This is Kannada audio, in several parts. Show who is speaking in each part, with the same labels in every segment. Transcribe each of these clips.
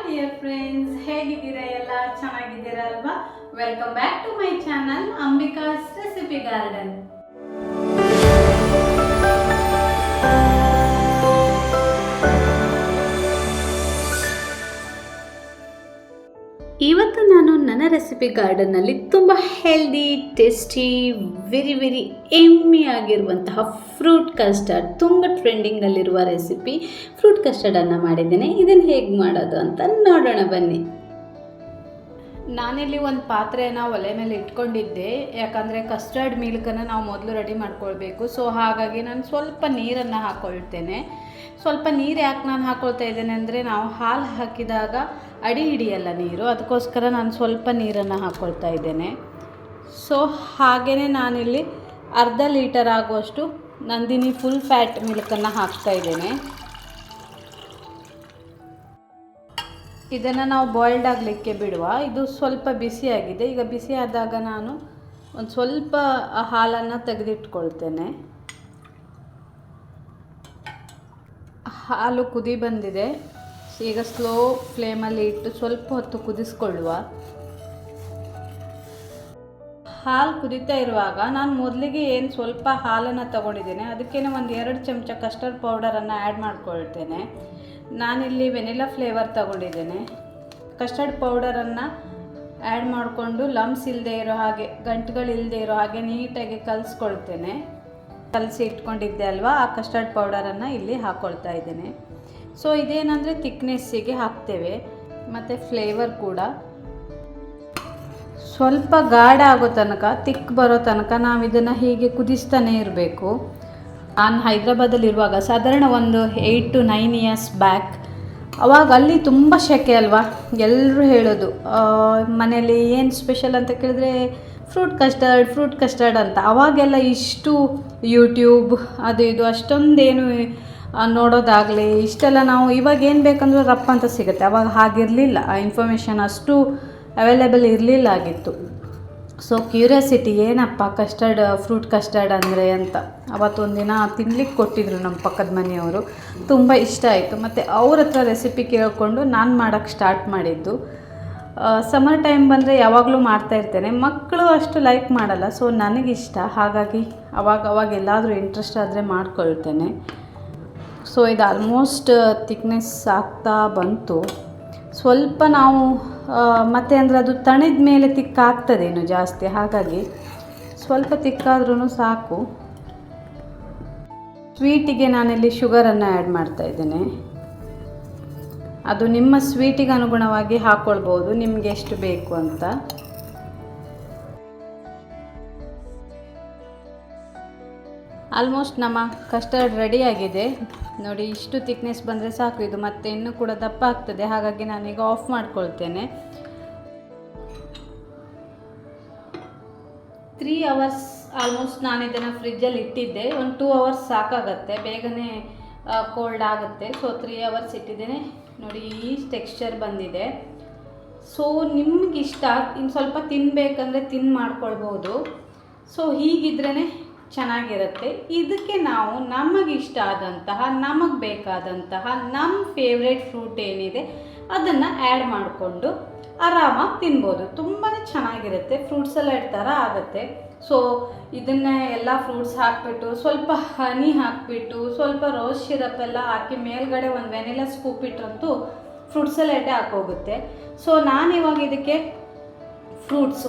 Speaker 1: ಡಿಯರ್ ಫ್ರೆಂಡ್ಸ್, ಹೇಗಿದ್ದೀರಾ? ಎಲ್ಲ ಚೆನ್ನಾಗಿದ್ದೀರಾ ಅಲ್ವಾ? Welcome back to my channel Ambika's recipe garden. ಇವತ್ತು ನಾನು ನನ್ನ ರೆಸಿಪಿ ಗಾರ್ಡನ್ನಲ್ಲಿ ತುಂಬ ಹೆಲ್ದಿ, ಟೇಸ್ಟಿ, ವೆರಿ ಎಮ್ಮಿ ಆಗಿರುವಂತಹ ಫ್ರೂಟ್ ಕಸ್ಟರ್ಡ್, ತುಂಬ ಟ್ರೆಂಡಿಂಗಲ್ಲಿರುವ ರೆಸಿಪಿ ಫ್ರೂಟ್ ಕಸ್ಟರ್ಡನ್ನು ಮಾಡಿದ್ದೇನೆ. ಇದನ್ನು ಹೇಗೆ ಮಾಡೋದು ಅಂತ ನೋಡೋಣ ಬನ್ನಿ. ನಾನಿಲ್ಲಿ ಒಂದು ಪಾತ್ರೆನ ಒಲೆ ಮೇಲೆ ಇಟ್ಕೊಂಡಿದ್ದೆ, ಯಾಕಂದರೆ ಕಸ್ಟರ್ಡ್ ಮಿಲ್ಕನ್ನು ನಾವು ಮೊದಲು ರೆಡಿ ಮಾಡ್ಕೊಳ್ಬೇಕು. ಸೊ ಹಾಗಾಗಿ ನಾನು ಸ್ವಲ್ಪ ನೀರನ್ನು ಹಾಕ್ಕೊಳ್ತೇನೆ. ಸ್ವಲ್ಪ ನೀರು ಯಾಕೆ ನಾನು ಹಾಕ್ಕೊಳ್ತಾ ಇದ್ದೇನೆ ಅಂದರೆ, ನಾವು ಹಾಲು ಹಾಕಿದಾಗ ಅಡಿ ಹಿಡಿಯಲ್ಲ ನೀರು, ಅದಕ್ಕೋಸ್ಕರ ನಾನು ಸ್ವಲ್ಪ ನೀರನ್ನು ಹಾಕ್ಕೊಳ್ತಾ ಇದ್ದೇನೆ. ಸೊ ಹಾಗೆಯೇ ನಾನಿಲ್ಲಿ ಅರ್ಧ ಲೀಟರ್ ಆಗುವಷ್ಟು ನಂದಿನಿ ಫುಲ್ ಫ್ಯಾಟ್ ಮಿಲ್ಕನ್ನು ಹಾಕ್ತಾ ಇದ್ದೇನೆ. ಇದನ್ನು ನಾವು ಬಾಯ್ಲ್ಡ್ ಆಗಲಿಕ್ಕೆ ಬಿಡುವ. ಇದು ಸ್ವಲ್ಪ ಬಿಸಿಯಾಗಿದೆ. ಈಗ ಬಿಸಿ ಆದಾಗ ನಾನು ಒಂದು ಸ್ವಲ್ಪ ಹಾಲನ್ನು ತೆಗೆದಿಟ್ಕೊಳ್ತೇನೆ. ಹಾಲು ಕುದಿ ಬಂದಿದೆ. ಈಗ ಸ್ಲೋ ಫ್ಲೇಮಲ್ಲಿ ಇಟ್ಟು ಸ್ವಲ್ಪ ಹೊತ್ತು ಕುದಿಸ್ಕೊಳ್ಳುವ. ಹಾಲು ಕುದೀತಾ ಇರುವಾಗ ನಾನು ಮೊದಲಿಗೆ ಏನು ಸ್ವಲ್ಪ ಹಾಲನ್ನು ತಗೊಂಡಿದ್ದೇನೆ, ಅದಕ್ಕೇನೆ ಒಂದು 2 ಚಮಚ ಕಸ್ಟರ್ಡ್ ಪೌಡರನ್ನು ಆ್ಯಡ್ ಮಾಡ್ಕೊಳ್ತೇನೆ. ನಾನಿಲ್ಲಿ ವೆನಿಲಾ ಫ್ಲೇವರ್ ತಗೊಂಡಿದ್ದೇನೆ. ಕಸ್ಟರ್ಡ್ ಪೌಡರನ್ನು ಆ್ಯಡ್ ಮಾಡಿಕೊಂಡು ಲಮ್ಸ್ ಇಲ್ಲದೆ ಇರೋ ಹಾಗೆ, ಗಂಟುಗಳಿಲ್ಲದೆ ಇರೋ ಹಾಗೆ ನೀಟಾಗಿ ಕಲಿಸ್ಕೊಳ್ತೇನೆ. ಕಲಸಿ ಇಟ್ಕೊಂಡಿದ್ದೆ ಅಲ್ವಾ, ಆ ಕಸ್ಟರ್ಡ್ ಪೌಡರನ್ನು ಇಲ್ಲಿ ಹಾಕ್ಕೊಳ್ತಾ ಇದ್ದೇನೆ. ಸೊ ಇದೇನಂದರೆ ತಿಕ್ನೆಸ್ಸಿಗೆ ಹಾಕ್ತೇವೆ, ಮತ್ತು ಫ್ಲೇವರ್ ಕೂಡ ಸ್ವಲ್ಪ ಗಾಢ ಆಗೋ ತನಕ, ತಿಕ್ ಬರೋ ತನಕ ನಾವು ಇದನ್ನು ಹೀಗೆ ಕುದಿಸ್ತಾನೆ ಇರಬೇಕು. ನಾನು ಹೈದ್ರಾಬಾದಲ್ಲಿರುವಾಗ ಸಾಧಾರಣ ಒಂದು 8 to 9 years ಬ್ಯಾಕ್, ಅವಾಗ ಅಲ್ಲಿ ತುಂಬ ಸೆಕೆ ಅಲ್ವಾ, ಎಲ್ಲರೂ ಹೇಳೋದು ಮನೇಲಿ ಏನು ಸ್ಪೆಷಲ್ ಅಂತ ಕೇಳಿದ್ರೆ ಫ್ರೂಟ್ ಕಸ್ಟರ್ಡ್ ಅಂತ. ಅವಾಗೆಲ್ಲ ಇಷ್ಟು ಯೂಟ್ಯೂಬ್ ಅದು ಇದು ಅಷ್ಟೊಂದೇನು ನೋಡೋದಾಗಲಿ ಇಷ್ಟೆಲ್ಲ, ನಾವು ಇವಾಗ ಏನು ಬೇಕಂದ್ರೂ ರಪ್ಪ ಅಂತ ಸಿಗುತ್ತೆ. ಅವಾಗ ಹಾಗಿರಲಿಲ್ಲ, ಆ ಇನ್ಫಾರ್ಮೇಷನ್ ಅಷ್ಟು ಅವೈಲೇಬಲ್ ಇರಲಿಲ್ಲ ಆಗಿತ್ತು. ಸೊ ಕ್ಯೂರಿಯಾಸಿಟಿ, ಏನಪ್ಪ ಫ್ರೂಟ್ ಕಸ್ಟರ್ಡ್ ಅಂದರೆ ಅಂತ ಅವತ್ತೊಂದಿನ ತಿನ್ಲಿಕ್ಕೆ ಕೊಟ್ಟಿದ್ರು ನಮ್ಮ ಪಕ್ಕದ ಮನೆಯವರು. ತುಂಬ ಇಷ್ಟ ಆಯಿತು. ಮತ್ತು ಅವ್ರ ಹತ್ರ ರೆಸಿಪಿ ಕೇಳಿಕೊಂಡು ನಾನು ಮಾಡೋಕ್ಕೆ ಸ್ಟಾರ್ಟ್ ಮಾಡಿದ್ದು. ಸಮ್ಮರ್ ಟೈಮ್ ಬಂದರೆ ಯಾವಾಗಲೂ ಮಾಡ್ತಾಯಿರ್ತೇನೆ. ಮಕ್ಕಳು ಅಷ್ಟು ಲೈಕ್ ಮಾಡಲ್ಲ, ಸೊ ನನಗಿಷ್ಟ, ಹಾಗಾಗಿ ಅವಾಗ ಎಲ್ಲಾದರೂ ಇಂಟ್ರೆಸ್ಟ್ ಆದರೆ ಮಾಡ್ಕೊಳ್ತೇನೆ. ಸೊ ಇದು ಆಲ್ಮೋಸ್ಟ್ ಥಿಕ್ನೆಸ್ ಆಗ್ತಾ ಬಂತು. ಸ್ವಲ್ಪ ನಾವು ಮತ್ತು ಅಂದರೆ ಅದು ತಣಿದ ಮೇಲೆ ತಿಕ್ಕಾಗ್ತದೆ ಇನ್ನು ಜಾಸ್ತಿ, ಹಾಗಾಗಿ ಸ್ವಲ್ಪ ತಿಕ್ಕಾದ್ರೂ ಸಾಕು. ಸ್ವೀಟಿಗೆ ನಾನಿಲ್ಲಿ ಶುಗರನ್ನು ಆ್ಯಡ್ ಮಾಡ್ತಾ ಇದ್ದೇನೆ. ಅದು ನಿಮ್ಮ ಸ್ವೀಟಿಗೆ ಅನುಗುಣವಾಗಿ ಹಾಕ್ಕೊಳ್ಬೋದು, ನಿಮಗೆ ಎಷ್ಟು ಬೇಕು ಅಂತ. ಆಲ್ಮೋಸ್ಟ್ ನಮ್ಮ ಕಸ್ಟರ್ಡ್ ರೆಡಿಯಾಗಿದೆ ನೋಡಿ. ಇಷ್ಟು ಥಿಕ್ನೆಸ್ ಬಂದರೆ ಸಾಕು. ಇದು ಮತ್ತೆ ಇನ್ನೂ ಕೂಡ ದಪ್ಪ ಆಗ್ತದೆ, ಹಾಗಾಗಿ ನಾನೀಗ ಆಫ್ ಮಾಡ್ಕೊಳ್ತೇನೆ. 3 hours ಆಲ್ಮೋಸ್ಟ್ ನಾನು ಇದನ್ನು ಫ್ರಿಜ್ಜಲ್ಲಿ ಇಟ್ಟಿದ್ದೆ. ಒಂದು 2 hours ಸಾಕಾಗತ್ತೆ, ಬೇಗನೆ ಕೋಲ್ಡ್ ಆಗುತ್ತೆ. ಸೊ 3 hours ಇಟ್ಟಿದ್ದೇನೆ ನೋಡಿ. ಈ ಟೆಕ್ಸ್ಚರ್ ಬಂದಿದೆ. ಸೊ ನಿಮಗಿಷ್ಟ ಇನ್ನು ಸ್ವಲ್ಪ ತಿನ್ನಬೇಕಂದ್ರೆ ಮಾಡ್ಕೊಳ್ಬೋದು. ಸೊ ಹೀಗಿದ್ರೇ ಚೆನ್ನಾಗಿರುತ್ತೆ. ಇದಕ್ಕೆ ನಾವು ನಮಗಿಷ್ಟ ಆದಂತಹ, ನಮಗೆ ಬೇಕಾದಂತಹ, ನಮ್ಮ ಫೇವ್ರೇಟ್ ಫ್ರೂಟ್ ಏನಿದೆ ಅದನ್ನು ಆ್ಯಡ್ ಮಾಡಿಕೊಂಡು ಆರಾಮಾಗಿ ತಿನ್ಬೋದು. ತುಂಬಾ ಚೆನ್ನಾಗಿರುತ್ತೆ, ಫ್ರೂಟ್ ಸಲಾಡ್ ಥರ ಆಗುತ್ತೆ. ಸೊ ಇದನ್ನು ಎಲ್ಲ ಫ್ರೂಟ್ಸ್ ಹಾಕಿಬಿಟ್ಟು, ಸ್ವಲ್ಪ ಹನಿ ಹಾಕಿಬಿಟ್ಟು, ಸ್ವಲ್ಪ ರೋಸ್ ಸಿರಪ್ ಎಲ್ಲ ಹಾಕಿ ಮೇಲ್ಗಡೆ ಒಂದು ವೆನಿಲಾ ಸ್ಕೂಪ್ ಇಟ್ಟರಂತೂ ಫ್ರೂಟ್ ಸಲಾಡೇ ಹಾಕೋಗುತ್ತೆ. ಸೊ ನಾನಿವಾಗ ಇದಕ್ಕೆ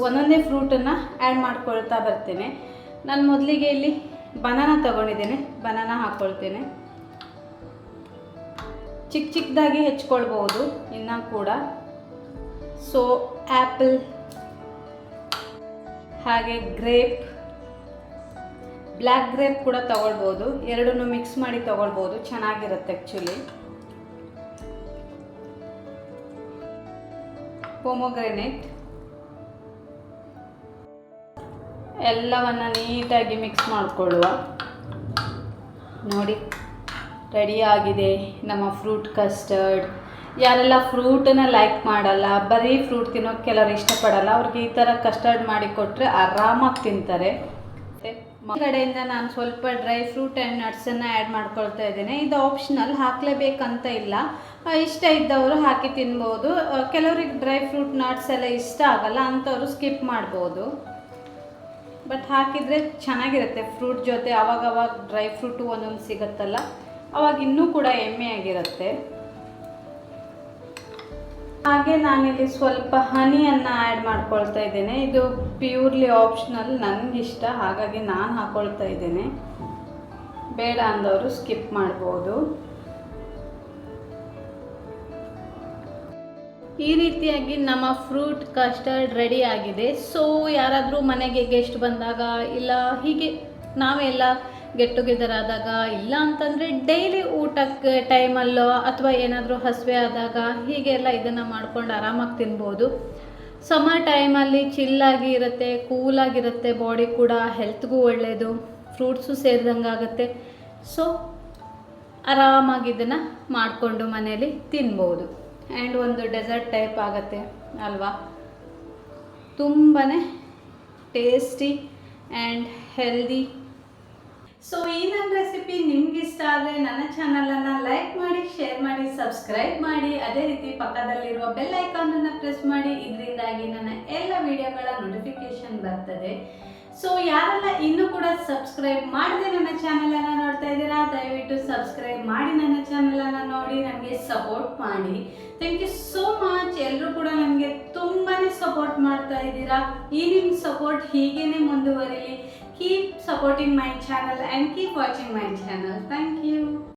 Speaker 1: ಒಂದೊಂದೇ ಫ್ರೂಟನ್ನು ಆ್ಯಡ್ ಮಾಡ್ಕೊಳ್ತಾ ಬರ್ತೇನೆ. ನಾನು ಮೊದಲಿಗೆ ಇಲ್ಲಿ ಬನಾನಾ ತೊಗೊಂಡಿದ್ದೇನೆ, ಬನಾನಾ ಹಾಕ್ಕೊಳ್ತೇನೆ. ಚಿಕ್ಕದಾಗಿ ಹೆಚ್ಕೊಳ್ಬೋದು ಇನ್ನೂ ಕೂಡ. ಸೊ ಆ್ಯಪಲ್, ಹಾಗೆ ಗ್ರೇಪ್, ಬ್ಲ್ಯಾಕ್ ಗ್ರೇಪ್ ಕೂಡ ತೊಗೊಳ್ಬೋದು. ಎರಡನ್ನೂ ಮಿಕ್ಸ್ ಮಾಡಿ ತೊಗೊಳ್ಬೋದು, ಚೆನ್ನಾಗಿರುತ್ತೆ ಆ್ಯಕ್ಚುಲಿ. ಪೊಮೊಗ್ರೆನೇಟ್ ಎಲ್ಲವನ್ನು ನೀಟಾಗಿ ಮಿಕ್ಸ್ ಮಾಡಿಕೊಳ್ಳುವ. ನೋಡಿ ರೆಡಿಯಾಗಿದೆ ನಮ್ಮ ಫ್ರೂಟ್ ಕಸ್ಟರ್ಡ್. ಯಾರೆಲ್ಲ ಫ್ರೂಟನ್ನು ಲೈಕ್ ಮಾಡಲ್ಲ, ಬರೀ ಫ್ರೂಟ್ ತಿನ್ನೋಕ್ಕೆ ಕೆಲವರು ಇಷ್ಟಪಡಲ್ಲ, ಅವ್ರಿಗೆ ಈ ಥರ ಕಸ್ಟರ್ಡ್ ಮಾಡಿ ಕೊಟ್ಟರೆ ಆರಾಮಾಗಿ ತಿಂತಾರೆ. ಕಡೆಯಿಂದ ನಾನು ಸ್ವಲ್ಪ ಡ್ರೈ ಫ್ರೂಟ್ ಆ್ಯಂಡ್ ನಟ್ಸನ್ನು ಆ್ಯಡ್ ಮಾಡ್ಕೊಳ್ತಾ ಇದ್ದೇನೆ. ಇದು ಆಪ್ಷನಲ್, ಹಾಕಲೇಬೇಕಂತ ಇಲ್ಲ. ಇಷ್ಟ ಇದ್ದವರು ಹಾಕಿ ತಿನ್ಬೋದು. ಕೆಲವ್ರಿಗೆ ಡ್ರೈ ಫ್ರೂಟ್ ನಟ್ಸ್ ಎಲ್ಲ ಇಷ್ಟ ಆಗಲ್ಲ, ಅಂಥವ್ರು ಸ್ಕಿಪ್ ಮಾಡ್ಬೋದು. ಬಟ್ ಹಾಕಿದರೆ ಚೆನ್ನಾಗಿರುತ್ತೆ ಫ್ರೂಟ್ ಜೊತೆ. ಅವಾಗವಾಗ ಡ್ರೈ ಫ್ರೂಟು ಒಂದೊಂದು ಸಿಗುತ್ತಲ್ಲ, ಅವಾಗ ಇನ್ನೂ ಕೂಡ ಎಮ್ಮೆಯಾಗಿರುತ್ತೆ. ಹಾಗೆ ನಾನಿಲ್ಲಿ ಸ್ವಲ್ಪ ಹನಿಯನ್ನು ಆ್ಯಡ್ ಮಾಡ್ಕೊಳ್ತಾ ಇದ್ದೇನೆ. ಇದು ಪ್ಯೂರ್ಲಿ ಆಪ್ಷನಲ್, ನನಗಿಷ್ಟ, ಹಾಗಾಗಿ ನಾನು ಹಾಕ್ಕೊಳ್ತಾ ಇದ್ದೇನೆ. ಬೇಡ ಅಂದವರು ಸ್ಕಿಪ್ ಮಾಡ್ಬೋದು. ಈ ರೀತಿಯಾಗಿ ನಮ್ಮ ಫ್ರೂಟ್ ಕಸ್ಟರ್ಡ್ ರೆಡಿ ಆಗಿದೆ. ಸೊ ಯಾರಾದರೂ ಮನೆಗೆ ಗೆಸ್ಟ್ ಬಂದಾಗ, ಇಲ್ಲ ಹೀಗೆ ನಾವೆಲ್ಲ ಗೆಟ್ ಟುಗೆದರ್ ಆದಾಗ, ಇಲ್ಲ ಅಂತಂದರೆ ಡೈಲಿ ಊಟಕ್ಕೆ ಟೈಮಲ್ಲೋ ಅಥವಾ ಏನಾದರೂ ಹಸಿವೆ ಆದಾಗ ಹೀಗೆಲ್ಲ ಇದನ್ನು ಮಾಡ್ಕೊಂಡು ಆರಾಮಾಗಿ ತಿನ್ಬೋದು. ಸಮ್ಮರ್ ಟೈಮಲ್ಲಿ ಚಿಲ್ಲಾಗಿ ಇರುತ್ತೆ, ಕೂಲಾಗಿರುತ್ತೆ, ಬಾಡಿ ಕೂಡ ಹೆಲ್ತ್ಗೂ ಒಳ್ಳೆಯದು, ಫ್ರೂಟ್ಸು ಸೇರಿದಂಗೆ ಆಗುತ್ತೆ. ಸೊ ಆರಾಮಾಗಿ ಇದನ್ನು ಮಾಡಿಕೊಂಡು ಮನೇಲಿ ತಿನ್ಬೋದು. ಆ್ಯಂಡ್ ಒಂದು ಡೆಸರ್ಟ್ ಟೈಪ್ ಆಗುತ್ತೆ ಅಲ್ವಾ, ತುಂಬಾ ಟೇಸ್ಟಿ ಆ್ಯಂಡ್ ಹೆಲ್ದಿ. ಸೊ ಈ ನನ್ನ ರೆಸಿಪಿ ನಿಮ್ಗೆ ಇಷ್ಟ ಆದರೆ ನನ್ನ ಚಾನಲನ್ನು ಲೈಕ್ ಮಾಡಿ, ಶೇರ್ ಮಾಡಿ, ಸಬ್ಸ್ಕ್ರೈಬ್ ಮಾಡಿ. ಅದೇ ರೀತಿ ಪಕ್ಕದಲ್ಲಿರುವ ಬೆಲ್ ಐಕಾನನ್ನು ಪ್ರೆಸ್ ಮಾಡಿ. ಇದರಿಂದಾಗಿ ನನ್ನ ಎಲ್ಲ ವಿಡಿಯೋಗಳ ನೋಟಿಫಿಕೇಶನ್ ಬರ್ತದೆ. ಸೊ ಯಾರೆಲ್ಲ ಇನ್ನೂ ಕೂಡ ಸಬ್ಸ್ಕ್ರೈಬ್ ಮಾಡದೆ ನನ್ನ ಚಾನಲನ್ನು ನೋಡ್ತಾ ಇದ್ದೀರಾ, ದಯವಿಟ್ಟು ಸಬ್ಸ್ಕ್ರೈಬ್ ಮಾಡಿ ನನ್ನ ಚಾನಲನ್ನು ನೋಡಿ ನನಗೆ ಸಪೋರ್ಟ್ ಮಾಡಿ. Thank you so much. ಎಲ್ಲರೂ ಕೂಡ ನನಗೆ ತುಂಬಾ ಸಪೋರ್ಟ್ ಮಾಡ್ತಾ ಇದ್ದೀರಾ. ಈ ನಿಮ್ಮ ಸಪೋರ್ಟ್ ಹೀಗೇನೆ ಮುಂದುವರಿಲಿ. Keep supporting my channel and keep watching my channel. Thank you.